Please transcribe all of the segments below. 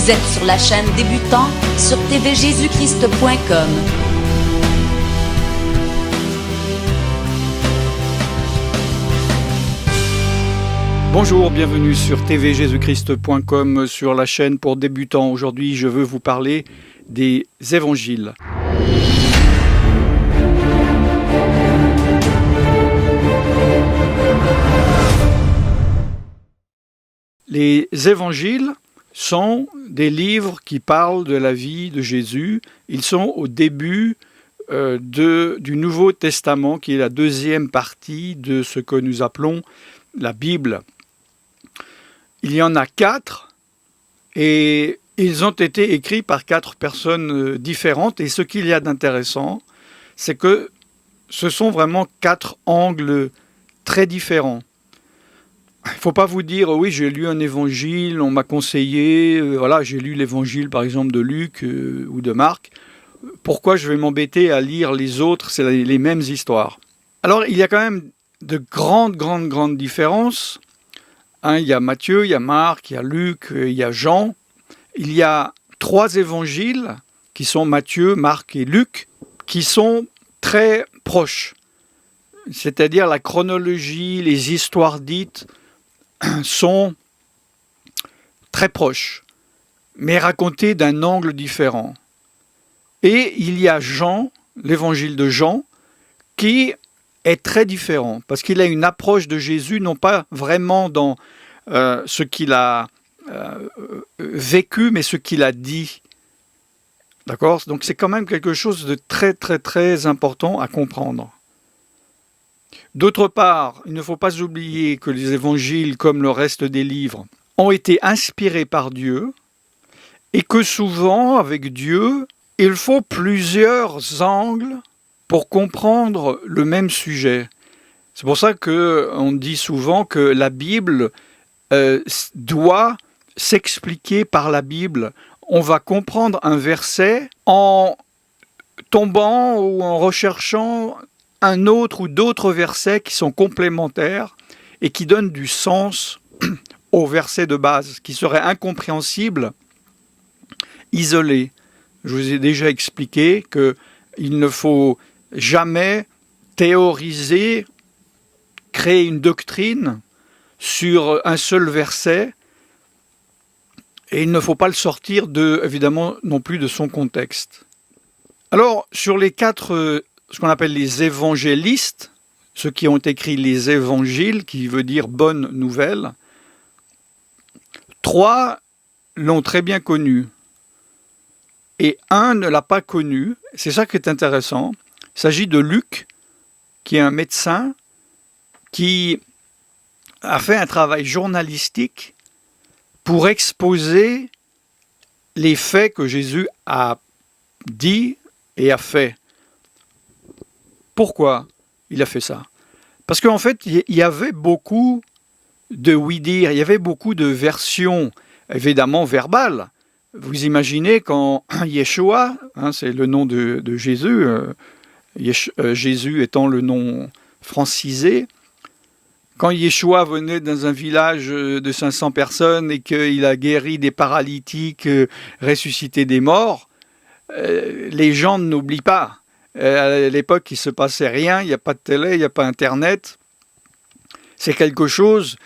Vous êtes sur la chaîne Débutant sur tvjésuschrist.com. Bonjour, bienvenue sur tvjésuschrist.com sur la chaîne pour débutants. Aujourd'hui, je veux vous parler des évangiles. Les évangiles sont des livres qui parlent de la vie de Jésus. Ils sont au début du Nouveau Testament, qui est la deuxième partie de ce que nous appelons la Bible. Il y en a 4 et ils ont été écrits par 4 personnes différentes. Et ce qu'il y a d'intéressant, c'est que ce sont vraiment 4 angles très différents. Il ne faut pas vous dire, oui, j'ai lu un évangile, on m'a conseillé, voilà, j'ai lu l'évangile par exemple de Luc ou de Marc. Pourquoi je vais m'embêter à lire les autres? C'est les mêmes histoires. Alors, il y a quand même de grandes différences. Il y a Matthieu, il y a Marc, il y a Luc, il y a Jean. Il y a 3 évangiles qui sont Matthieu, Marc et Luc, qui sont très proches. C'est-à-dire la chronologie, les histoires dites sont très proches, mais racontées d'un angle différent. Et il y a Jean, l'évangile de Jean, qui est très différent, parce qu'il a une approche de Jésus, non pas vraiment dans ce qu'il a vécu, mais ce qu'il a dit. D'accord ? Donc c'est quand même quelque chose de très important à comprendre. D'autre part, il ne faut pas oublier que les évangiles, comme le reste des livres, ont été inspirés par Dieu, et que souvent, avec Dieu, il faut plusieurs angles pour comprendre le même sujet. C'est pour ça qu'on dit souvent que la Bible doit s'expliquer par la Bible. On va comprendre un verset en tombant ou en recherchant un autre ou d'autres versets qui sont complémentaires et qui donnent du sens au verset de base, qui serait incompréhensible, isolé. Je vous ai déjà expliqué qu'il ne faut jamais théoriser, créer une doctrine sur un seul verset, et il ne faut pas le sortir évidemment non plus de son contexte. Alors, sur les 4, ce qu'on appelle les évangélistes, ceux qui ont écrit les évangiles, qui veut dire bonne nouvelle, 3 l'ont très bien connu, et 1 ne l'a pas connu. C'est ça qui est intéressant. Il s'agit de Luc, qui est un médecin, qui a fait un travail journalistique pour exposer les faits que Jésus a dit et a fait. Pourquoi il a fait ça? Parce qu'en fait, il y avait beaucoup de oui-dire, il y avait beaucoup de versions, évidemment verbales. Vous imaginez quand Yeshua, c'est le nom de Jésus, Jésus étant le nom francisé, quand Yeshua venait dans un village de 500 personnes et qu'il a guéri des paralytiques, ressuscité des morts, les gens n'oublient pas. À l'époque, il ne se passait rien, il n'y a pas de télé, il n'y a pas Internet. C'est quelque chose,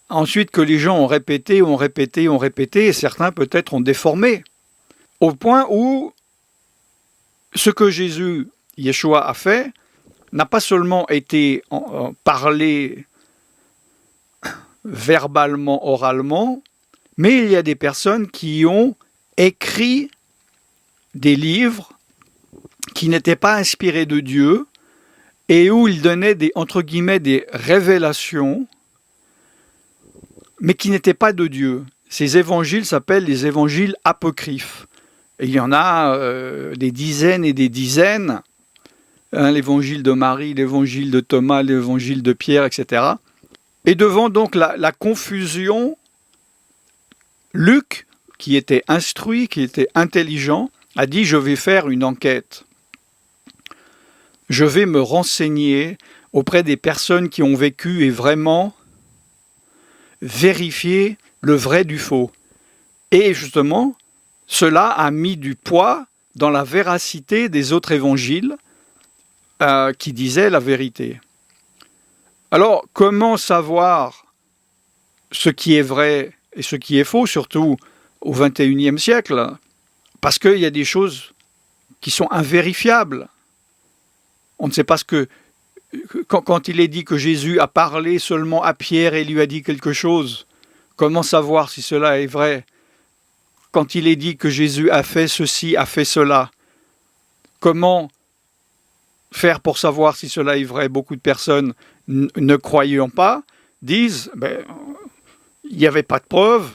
ensuite, que les gens ont répété, et certains peut-être ont déformé. Au point où ce que Yeshua a fait, n'a pas seulement été parlé verbalement, oralement, mais il y a des personnes qui ont écrit des livres qui n'étaient pas inspirés de Dieu et où il donnait entre guillemets des révélations, mais qui n'étaient pas de Dieu. Ces évangiles s'appellent les évangiles apocryphes. Et il y en a des dizaines et des dizaines, l'évangile de Marie, l'évangile de Thomas, l'évangile de Pierre, etc. Et devant donc la confusion, Luc, qui était instruit, qui était intelligent, a dit « Je vais faire une enquête. Je vais me renseigner auprès des personnes qui ont vécu et vraiment vérifier le vrai du faux. » Et justement, cela a mis du poids dans la véracité des autres évangiles qui disaient la vérité. Alors, comment savoir ce qui est vrai et ce qui est faux, surtout au XXIe siècle? Parce qu'il y a des choses qui sont invérifiables. On ne sait pas ce que... Quand il est dit que Jésus a parlé seulement à Pierre et lui a dit quelque chose, comment savoir si cela est vrai? Quand il est dit que Jésus a fait ceci, a fait cela, comment faire pour savoir si cela est vrai? Beaucoup de personnes ne croyant pas disent il n'y avait pas de preuve,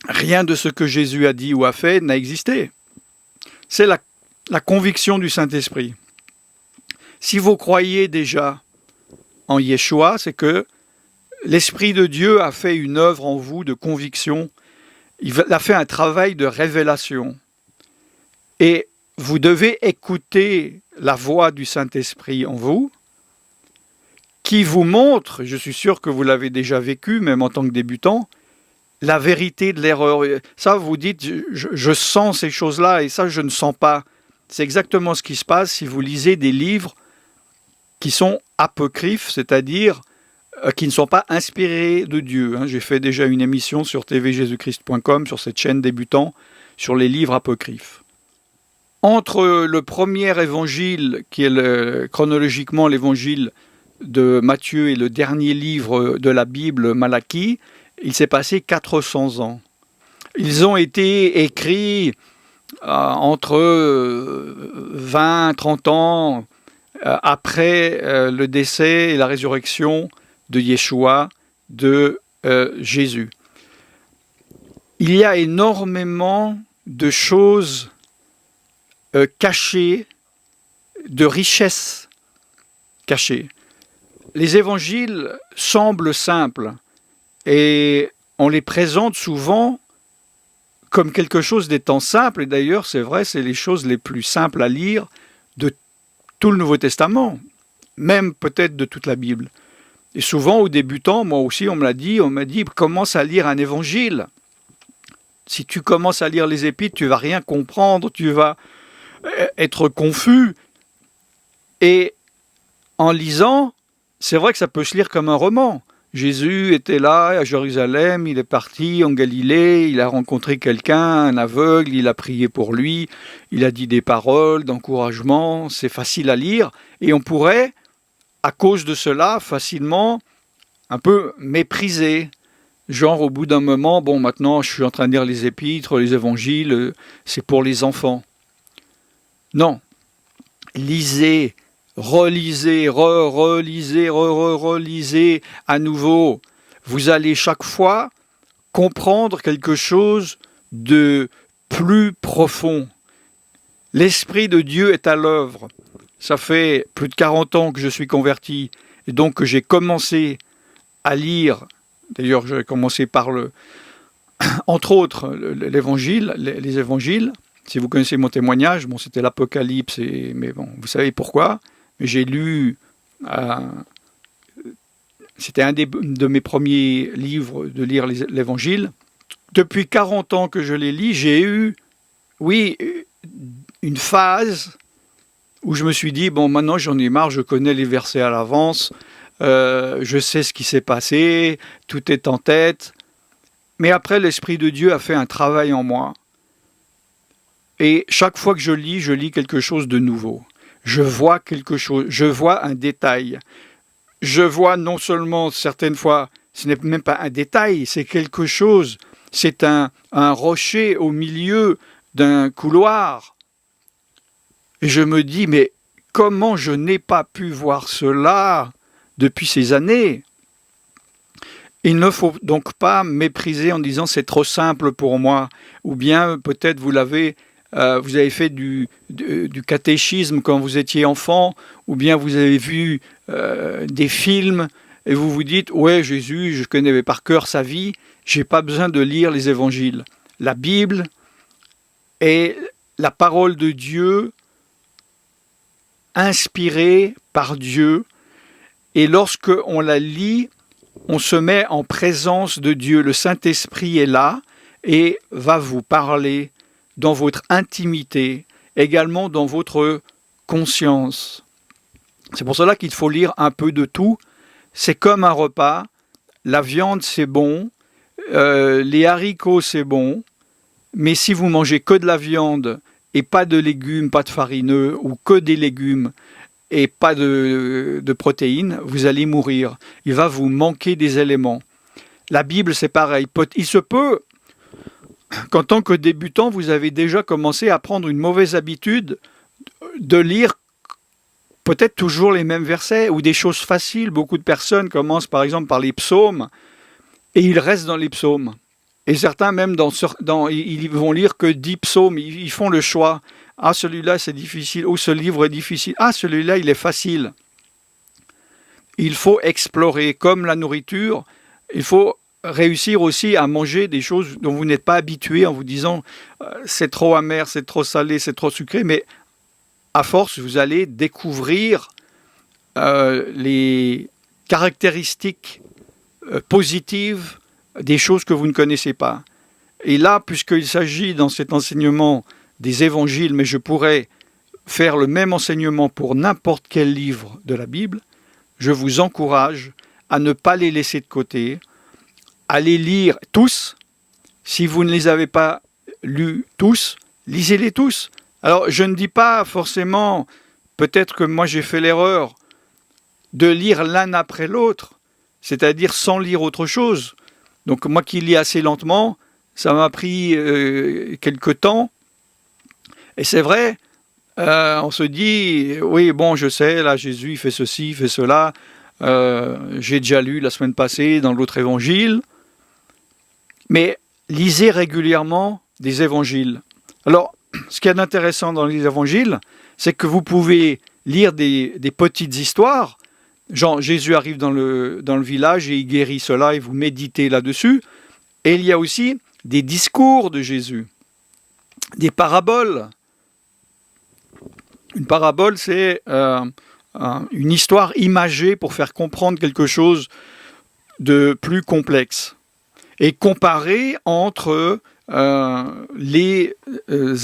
rien de ce que Jésus a dit ou a fait n'a existé. C'est la conviction du Saint-Esprit. Si vous croyez déjà en Yeshua, c'est que l'Esprit de Dieu a fait une œuvre en vous de conviction. Il a fait un travail de révélation. Et vous devez écouter la voix du Saint-Esprit en vous, qui vous montre, je suis sûr que vous l'avez déjà vécu, même en tant que débutant, la vérité de l'erreur. Ça, vous dites, je sens ces choses-là, et ça, je ne sens pas. C'est exactement ce qui se passe si vous lisez des livres qui sont apocryphes, c'est-à-dire qui ne sont pas inspirés de Dieu. J'ai fait déjà une émission sur tvjesuchrist.com, sur cette chaîne débutant, sur les livres apocryphes. Entre le premier évangile, qui est chronologiquement l'évangile de Matthieu, et le dernier livre de la Bible, Malachie, il s'est passé 400 ans. Ils ont été écrits entre 20-30 ans après le décès et la résurrection de Yeshua, de Jésus. Il y a énormément de choses cachées, de richesses cachées. Les évangiles semblent simples et on les présente souvent comme quelque chose d'étant simple. Et d'ailleurs, c'est vrai, c'est les choses les plus simples à lire de tout le Nouveau Testament, même peut-être de toute la Bible. Et souvent, aux débutants, moi aussi, on m'a dit, commence à lire un évangile. Si tu commences à lire les épîtres, tu ne vas rien comprendre, tu vas être confus. Et en lisant, c'est vrai que ça peut se lire comme un roman. Jésus était là à Jérusalem, il est parti en Galilée, il a rencontré quelqu'un, un aveugle, il a prié pour lui, il a dit des paroles d'encouragement, c'est facile à lire. Et on pourrait, à cause de cela, facilement un peu mépriser. Genre au bout d'un moment, bon maintenant je suis en train de lire les épîtres, les évangiles, c'est pour les enfants. Non, lisez, relisez, relisez, relisez à nouveau. Vous allez chaque fois comprendre quelque chose de plus profond. L'Esprit de Dieu est à l'œuvre. Ça fait plus de 40 ans que je suis converti et donc que j'ai commencé à lire. D'ailleurs, j'ai commencé par entre autres, l'évangile, les évangiles. Si vous connaissez mon témoignage, bon, c'était l'Apocalypse, mais bon, vous savez pourquoi. Mais j'ai lu, c'était un de mes premiers livres de lire l'évangile. Depuis 40 ans que je les lis, j'ai eu, oui, une phase où je me suis dit, bon, maintenant j'en ai marre, je connais les versets à l'avance, je sais ce qui s'est passé, tout est en tête. Mais après, l'Esprit de Dieu a fait un travail en moi. Et chaque fois que je lis quelque chose de nouveau. Je vois quelque chose, je vois un détail. Je vois non seulement, certaines fois, ce n'est même pas un détail, c'est quelque chose, c'est un rocher au milieu d'un couloir. Et je me dis, mais comment je n'ai pas pu voir cela depuis ces années? Il ne faut donc pas mépriser en disant c'est trop simple pour moi, ou bien peut-être vous avez fait du catéchisme quand vous étiez enfant, ou bien vous avez vu des films et vous vous dites ouais, Jésus, je connais par cœur sa vie, j'ai pas besoin de lire les évangiles. La Bible est la parole de Dieu inspirée par Dieu, et lorsque on la lit, on se met en présence de Dieu. Le Saint-Esprit est là et va vous parler dans votre intimité, également dans votre conscience. C'est pour cela qu'il faut lire un peu de tout. C'est comme un repas. La viande, c'est bon. Les haricots, c'est bon. Mais si vous mangez que de la viande et pas de légumes, pas de farineux, ou que des légumes et pas de protéines, vous allez mourir. Il va vous manquer des éléments. La Bible, c'est pareil. Il se peut qu'en tant que débutant, vous avez déjà commencé à prendre une mauvaise habitude de lire peut-être toujours les mêmes versets ou des choses faciles. Beaucoup de personnes commencent par exemple par les psaumes et ils restent dans les psaumes. Et certains même ils vont lire que 10 psaumes, ils font le choix. Ah, celui-là c'est difficile, ou ce livre est difficile. Ah, celui-là il est facile. Il faut explorer, comme la nourriture, il faut réussir aussi à manger des choses dont vous n'êtes pas habitué en vous disant c'est trop amer, c'est trop salé, c'est trop sucré, mais à force, vous allez découvrir les caractéristiques positives des choses que vous ne connaissez pas. Et là, puisqu'il s'agit dans cet enseignement des évangiles, mais je pourrais faire le même enseignement pour n'importe quel livre de la Bible, je vous encourage à ne pas les laisser de côté, à les lire tous. Si vous ne les avez pas lus tous, lisez-les tous. Alors, je ne dis pas forcément, peut-être que moi j'ai fait l'erreur de lire l'un après l'autre, c'est-à-dire sans lire autre chose. Donc moi qui lis assez lentement, ça m'a pris quelque temps. Et c'est vrai, on se dit, oui, bon, je sais, là Jésus il fait ceci, il fait cela. J'ai déjà lu la semaine passée dans l'autre évangile. Mais lisez régulièrement des évangiles. Alors, ce qui est intéressant dans les évangiles, c'est que vous pouvez lire des petites histoires. Genre, Jésus arrive dans le village et il guérit cela et vous méditez là-dessus. Et il y a aussi des discours de Jésus, des paraboles. Une parabole, c'est une histoire imagée pour faire comprendre quelque chose de plus complexe. Et comparer entre les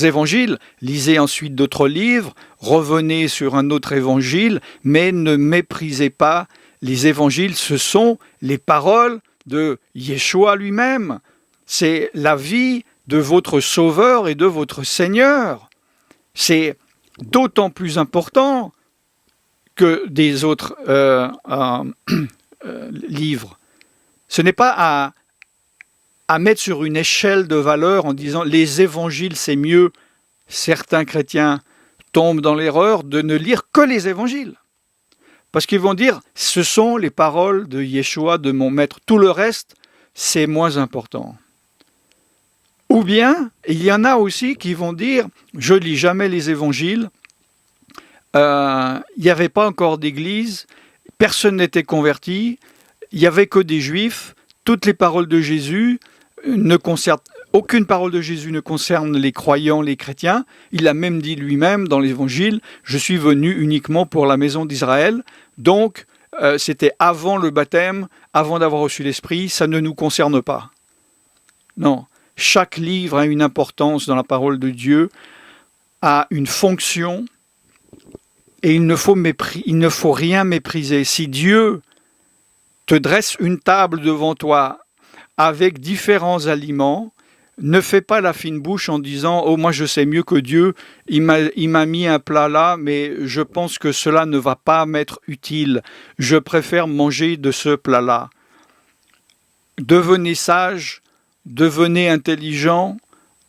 évangiles. Lisez ensuite d'autres livres, revenez sur un autre évangile, mais ne méprisez pas les évangiles. Ce sont les paroles de Yeshua lui-même. C'est la vie de votre Sauveur et de votre Seigneur. C'est d'autant plus important que des autres livres. Ce n'est pas à mettre sur une échelle de valeur en disant les évangiles c'est mieux. Certains chrétiens tombent dans l'erreur de ne lire que les évangiles. Parce qu'ils vont dire ce sont les paroles de Yeshua, de mon maître. Tout le reste, c'est moins important. Ou bien, il y en a aussi qui vont dire je lis jamais les évangiles. Il n'y avait pas encore d'église, personne n'était converti, il n'y avait que des juifs. Toutes les paroles de Jésus aucune parole de Jésus ne concerne les croyants, les chrétiens. Il a même dit lui-même dans l'évangile, je suis venu uniquement pour la maison d'Israël. Donc, c'était avant le baptême, avant d'avoir reçu l'Esprit, ça ne nous concerne pas. Non, chaque livre a une importance dans la parole de Dieu, a une fonction, et il ne faut rien mépriser. Si Dieu te dresse une table devant toi avec différents aliments, ne fais pas la fine bouche en disant « Oh, moi je sais mieux que Dieu, il m'a mis un plat là, mais je pense que cela ne va pas m'être utile. Je préfère manger de ce plat-là. » Devenez sage, devenez intelligent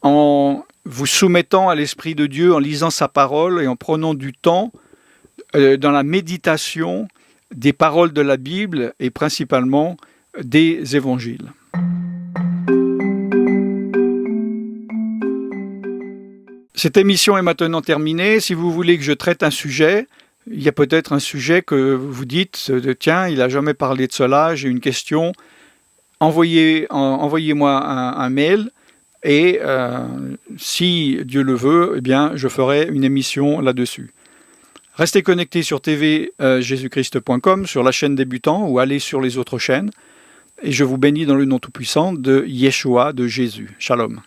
en vous soumettant à l'Esprit de Dieu, en lisant sa parole et en prenant du temps dans la méditation des paroles de la Bible et principalement des évangiles. Cette émission est maintenant terminée. Si vous voulez que je traite un sujet, il y a peut-être un sujet que vous dites « Tiens, il n'a jamais parlé de cela, j'ai une question ». Envoyez-moi un mail et si Dieu le veut, eh bien, je ferai une émission là-dessus. Restez connectés sur tvjesuchrist.com, sur la chaîne débutant ou allez sur les autres chaînes. Et je vous bénis dans le nom tout-puissant de Yeshua, de Jésus. Shalom.